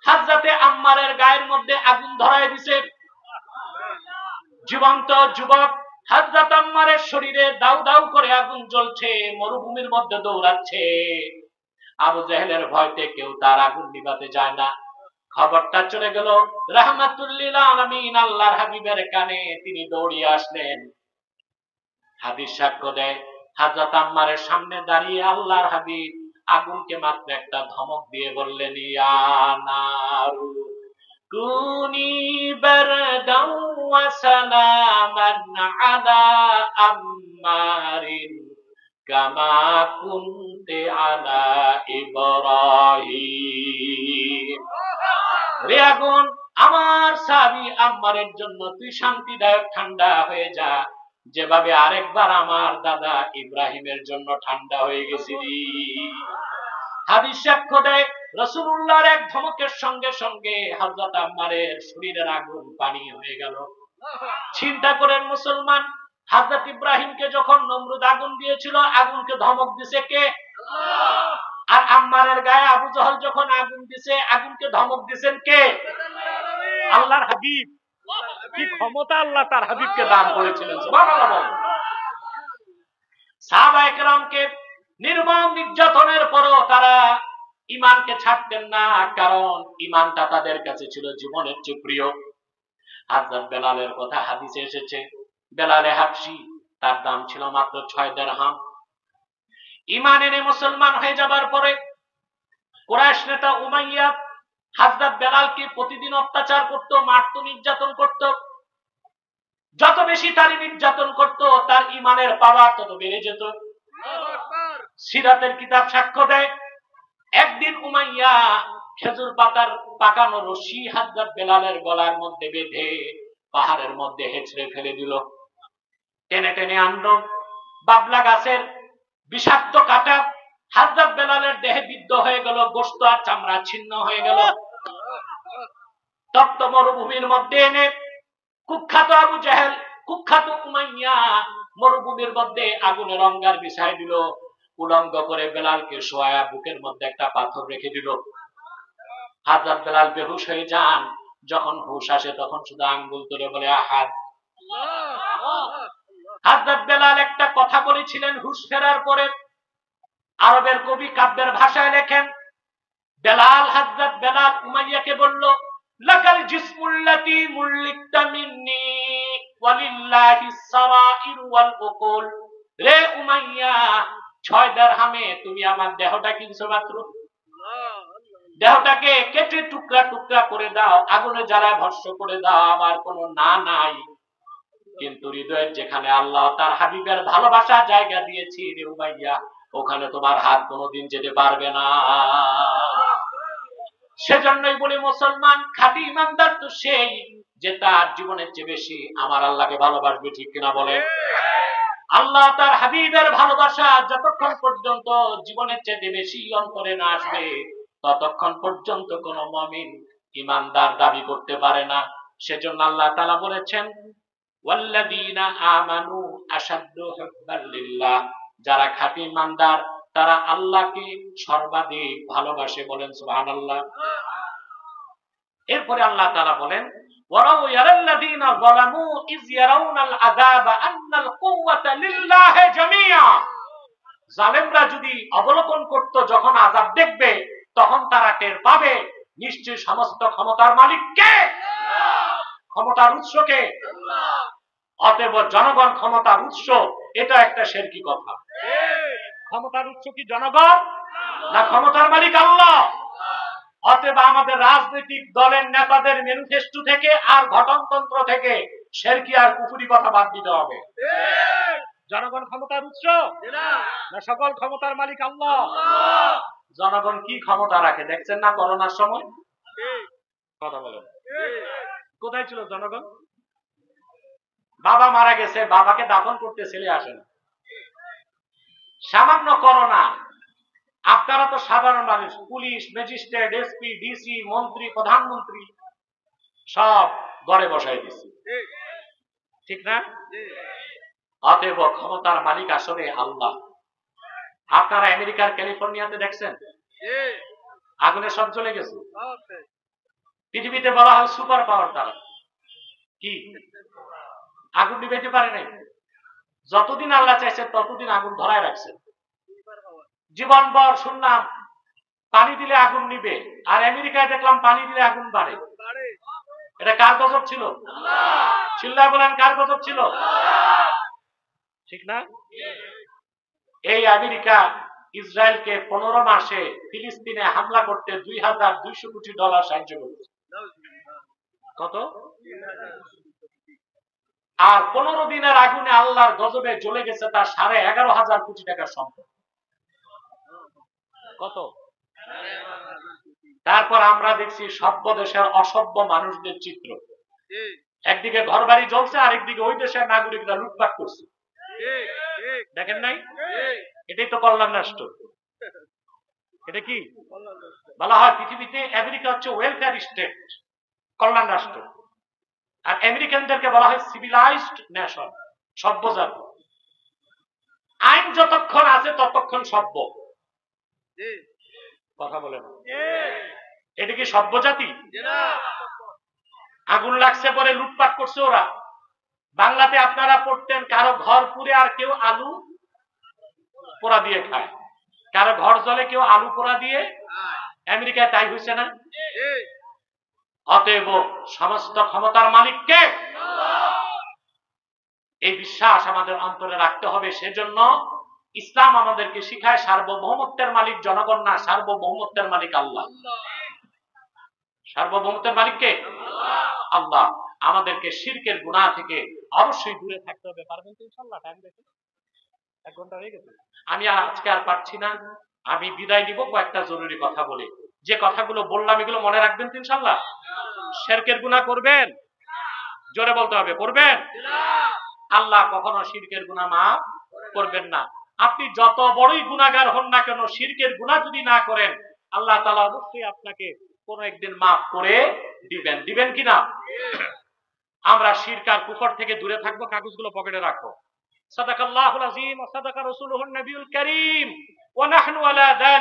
হযরতে আম্মারের গায়ের মধ্যে আগুন ধরায় দিয়েছে। জীবন্ত যুবক হযরত আম্মারের শরীরে দাউ দাউ করে আগুন জ্বলছে, মরুভূমির মধ্যে দৌড়াচ্ছে। আবু জেহেলের ভয়তে কেউ তার আগুন নিভাতে যায় না। খবরটা চলে গেল রাহমাতুল লিল আলামিন আল্লাহর হাবিবের কানে, তিনি দৌড়িয়ে আসলেন। হাদিস সাক্ষ্য দেয়, হযরত আম্মারের সামনে দাঁড়িয়ে আল্লাহর হাবিব আগুনকে মাত্র একটা ধমক দিয়ে বললেন, ইয়া নারু কুনি বারদাও ওয়া সালামান আলা আম্মারিন কামা কুনতে আলা ইব্রাহিম। রে আগুন, আমার সাহাবী আম্মারের জন্য তুই শান্তিদায়ক ঠান্ডা হয়ে যা, যেভাবে আরেকবার আমার দাদা ইব্রাহিমের জন্য ঠান্ডা হয়ে গেছিলি। হাদিস সাক্ষ্য দেয়, রাসূলুল্লাহর এক ধমকের সঙ্গে সঙ্গে হযরত আম্মারের শরীরের আগুন পানি হয়ে গেল। চিন্তা করেন মুসলমান, হযরত ইব্রাহিমকে যখন নমরুদ আগুন দিয়েছিল, আগুনকে ধমক দিছে কে? আল্লাহ। আর আম্মারের গায়ে আবু জহল যখন আগুন দিছে, আগুনকে ধমক দিবেন কে? আল্লাহর হাবিব। কি ক্ষমতা আল্লাহ তার হাবিবকে দান করেছিলেন, সুবহানাল্লাহ। সাহাবায়ে কেরামকে নির্মম নির্যাতনের পরও তারা ঈমানকে ছাড়তেন না, কারণ ঈমানটা তাদের কাছে ছিল জীবনের চেয়ে প্রিয়। হযরত বেলালের কথা হাদিসে এসেছে, বেলালে হাবশী, তার দাম ছিল মাত্র 6 দিরহাম। ঈমান এনে মুসলমান হয়ে যাবার পরে কুরাইশ নেতা উমাইয়া হযরত বেলালকে প্রতিদিন অত্যাচার করত, মারত, নির্যাতন করত। যত বেশি তার নির্যাতন করত, তার ঈমানের পাওয়ার তত বেড়ে যেত। সিরাতের কিতাব সাক্ষ্য দেয়, একদিন উমাইয়া খেজুর পাতার পাকানো রশি হযরত বেলালের গলার মধ্যে বেঁধে পাহাড়ের মধ্যে হেঁচড়ে ফেলে দিল। টেনে টেনে আনলো। বাবলা গাছের বিষাক্ত কাঁটা হযরত বেলালের দেহে বিদ্ধ হয়ে গেল, গোশত আর চামড়া ছিন্ন হয়ে গেল। তপ্ত মরুভূমির মধ্যে এনে কুখ্যাত আবু জেহেল, কুখ্যাত উমাইয়া মরুভূমির মধ্যে আগুনের অঙ্গার বিছাই দিল। উলঙ্গ করে বেলালকে শোয়া বুকের মধ্যে একটা পাথর রেখে দিল। হযরত বেলাল বেহুশ হয়ে যান। যখন হুশ আসে তখন শুধু আঙ্গুল তুলে বলে আহাদ। হযরত বেলাল একটা কথা বলেছিলেন হুশ ফেরার পরে, আরবের কবি কাব্যের ভাষায় লেখেন, বেলাল, হযরত বেলাল উমাইয়াকে বলল, লাকাল জিসমুল্লাতী মুল্লিকতা মিন্নী ওয়ালিল্লাহিস সারাইর ওয়াল উকুল। রে উমাইয়া, 6 দিরহামে তুমি আমার দেহটা কিনছো মাত্র। দেহটাকে কেটে টুকরা টুকরা করে দাও, আগুনে জ্বালায় ভস্ম করে দাও, আমার কোনো না নাই। কিন্তু হৃদয়ের যেখানে আল্লাহ তার হাবিবের ভালোবাসা জায়গা দিয়েছি রে উমাইয়া, ওখানে তোমার হাত কোনোদিন যেতে পারবে না। সেজন্যই বলি মুসলমান, খাঁটি ইমানদার তো সেই যে তার জীবনের চেয়ে বেশি আমার আল্লাহকে ভালোবাসবে, ঠিক কিনা বলে? আল্লাহ তার হাবিবের ভালোবাসা যতক্ষণ পর্যন্ত জীবনের চেয়ে বেশি অন্তরে না আসবে, ততক্ষণ পর্যন্ত কোন মুমিন ইমানদার দাবি করতে পারে না। সেজন্য আল্লাহ তাআলা বলেছেন, ওয়াল্লাযীনা আমানু আশাদ্দু হুব্বাল লিল্লাহ, যারা খাঁটি ইমানদার তারা আল্লাহকে সর্বাধিক ভালোবাসে। বলেন সুবহানাল্লাহ। এরপরে আল্লাহ তাআলা বলেন, ওয়ারাউ ইয়ারাল্লাযীনা যালামু ইয ইয়ারাউনাল আযাবা আন্নাল কুওয়াতা লিল্লাহি জামিআ। জালেমরা যদি অবলোকন করত, যখন আযাব দেখবে তখন তারা টের পাবে নিশ্চয় সমস্ত ক্ষমতার মালিক কে? ক্ষমতার উৎস কে? অতএব জনগণ ক্ষমতার উৎস, এটা একটা শিরকি কথা। ক্ষমতার উৎস কি জনগণ, না ক্ষমতার মালিক আল্লাহ? অতএব আমাদের রাজনৈতিক দলের নেতাদের ম্যানিফেস্টো থেকে আর গঠনতন্ত্র থেকে শিরকি আর কুফরি কথা বাদ দিতে হবে। জনগণ ক্ষমতার উৎস, না সকল ক্ষমতার মালিক আল্লাহ? জনগণ কি ক্ষমতা রাখে দেখছেন না করোনার সময়? কথা বলেন, কোথায় ছিল জনগণ? বাবা মারা গেছে, বাবাকে দাফন করতে ছেলে আসে না। সামান্য করোনা, আপনারা তো সাধারণ মানুষ, পুলিশ, ম্যাজিস্ট্রেট, এসপি, ডিসি, মন্ত্রী, প্রধানমন্ত্রী সব ঘরে বসাই দিচ্ছে, ঠিক না? অতএব ক্ষমতার মালিক আসলে আল্লাহ। আপনারা আমেরিকার ক্যালিফোর্নিয়াতে দেখছেন আগুনে সব চলে গেছে। পৃথিবীতে বলা হয় সুপার পাওয়ার, তারা কি আগুন নিভাইতে পারে নাই। যতদিন আল্লাহ চাইছে ততদিন আগুন ধরায় রাখছে। জীবনভর শুনলাম পানি দিলে আগুন নিবে, আর আমেরিকায় দেখলাম পানি দিলে আগুন বাড়ে। এটা কার গজব ছিল? চিল্লায় বলেন, কার গজব ছিল? ঠিক না? এই আমেরিকা ইসরায়েলকে 15 মাসে ফিলিস্তিনে হামলা করতে $2,200 কোটি সাহায্য করেছে। কত? আর 15 দিনের আগুনে আল্লাহর গজবে জ্বলে গেছে তার 11,500 কোটি টাকার সম্পদ। কত? তারপর আমরা দেখছি সভ্য দেশের অসভ্য মানুষদের চিত্র। একদিকে ঘর বাড়ি জ্বলছে, আরেকদিকে ওই দেশের নাগরিকরা লুটপাট করছে। দেখেন নাই? এটাই তো কল্যাণ রাষ্ট্র। এটা কি বলা হয়? পৃথিবীতে আমেরিকা হচ্ছে ওয়েলফেয়ার স্টেট, কল্যাণ রাষ্ট্র। আর আমেরিকানদেরকে বলা হয় সিভিলাইজড নেশন, সভ্য জাতি। আইন যতক্ষণ আছে ততক্ষণ সভ্য। কথা বলে না, এটা কি সভ্য জাতি? আগুন লাগছে পরে লুটপাট করছে ওরা। বাংলাতে আপনারা পড়তেন কারো ঘর পুড়ে আর কেউ আলু পোড়া দিয়ে খায়, কারো ঘর জ্বলে কেউ আলু পোড়া দিয়ে, আমেরিকায় তাই হয়েছে না? অতএব সমস্ত ক্ষমতার মালিককে, এই বিশ্বাস আমাদের অন্তরে রাখতে হবে। সেজন্য ইসলাম আমাদেরকে শিখায় সার্বভৌমত্বের মালিক জনগণ না, সার্বভৌমত্বের মালিক আল্লাহ। সার্বভৌমত্বের মালিক কে? আল্লাহ। আমাদেরকে শিরকের গুনাহ থেকে অবশ্যই দূরে থাকতে হবে। পারবেন তো ইনশাআল্লাহ? টাইম দেখুন, 1 ঘন্টা হয়ে গেছে। আমি আজকে আর পারছি না, আমি বিদায় নিব কয়েকটা জরুরি কথা বলে। যে কথাগুলো বললাম এগুলো মনে রাখবেন তো ইনশাআল্লাহ? শিরকের গুনাহ করবেন? জোরে বলতে হবে, করবেন? আল্লাহ কখনো শিরকের গুনাহ মাফ করবেন না। আপনি যত বড়ই গুনাহগার হন না কেন, শিরকের গুনাহ যদি না করেন, আল্লাহ তাআলা অবশ্যই আপনাকে কোনো একদিন মাফ করে দিবেন। দিবেন কিনা? আমরা শিরক আর কুফর থেকে দূরে থাকবো। কাগজগুলো পকেটে রাখো। সাদাকাল্লাহুল আযীম ওয়া সাদাকা রাসূলুহুন নবিয়ুল কারীম ওয়া নাহনু আলা যালিকা